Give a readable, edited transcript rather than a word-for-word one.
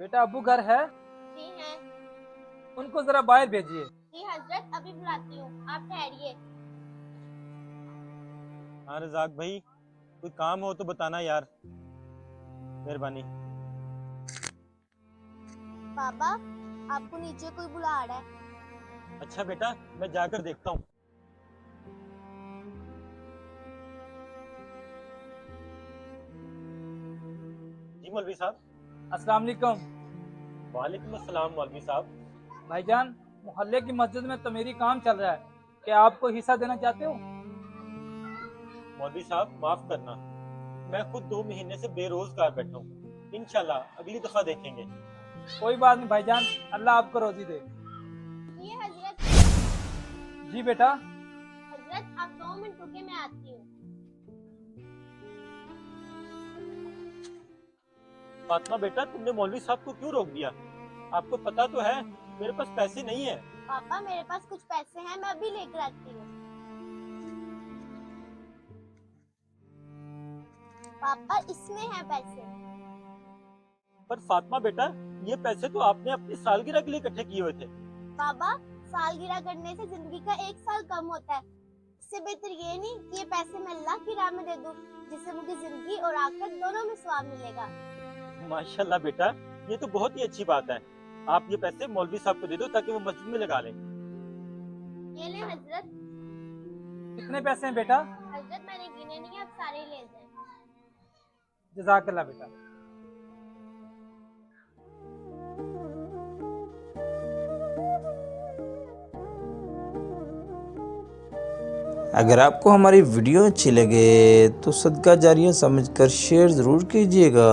बेटा अब्बू घर है? जी हैं। उनको जरा बाहर भेजिए। जी हजरत, अभी बुलाती हूँ, आप ठहरिए। हाँ रजाक भाई, कोई काम हो तो बताना यार, मेहरबानी। पापा, आपको नीचे कोई बुला रहा है। अच्छा बेटा, मैं जाकर देखता हूँ। जी मौलवी साहब। अस्सलाम वालेकुम। वालेकुम अस्सलाम मौलवी साहब। भाईजान, मोहल्ले की मस्जिद में तमीरी काम चल रहा है, क्या आपको हिस्सा देना चाहते हो? मौलवी साहब माफ करना, मैं खुद 2 महीने से बेरोजगार बैठा हूँ। इंशाल्लाह अगली दफा देखेंगे। कोई बात नहीं भाईजान, अल्लाह आपको रोजी दे। ये हजरत। जी बेटा। हजरत आप 2 मिनट रुके, मैं आती हूँ। फातिमा बेटा, तुमने मौलवी साहब को क्यों रोक दिया? आपको पता तो है मेरे पास पैसे नहीं है। पापा मेरे पास कुछ पैसे हैं, मैं अभी लेकर आती हूँ। पापा इसमें हैं पैसे। पर फातिमा बेटा, ये पैसे तो आपने अपनी सालगिरह के लिए इकट्ठे किए हुए थे। पापा, सालगिरह करने से जिंदगी का 1 साल कम होता है। इससे बेहतर ये नहीं कि ये पैसे मैं अल्लाह की राह में दे दूं, जिससे मुझे जिंदगी और आखिरत दोनों में सवाब मिलेगा। माशाल्लाह बेटा, ये तो बहुत ही अच्छी बात है। आप ये पैसे मौलवी साहब को दे दो ताकि वो मस्जिद में लगा लें। ये ले हजरत। कितने पैसे हैं बेटा? हजरत मैंने गिने नहीं, आप सारे ही ले जाएं। जज़ाकल्लाह बेटा। अगर आपको हमारी वीडियो अच्छी लगे तो सदका जारिया समझकर शेयर ज़रूर कीजिएगा।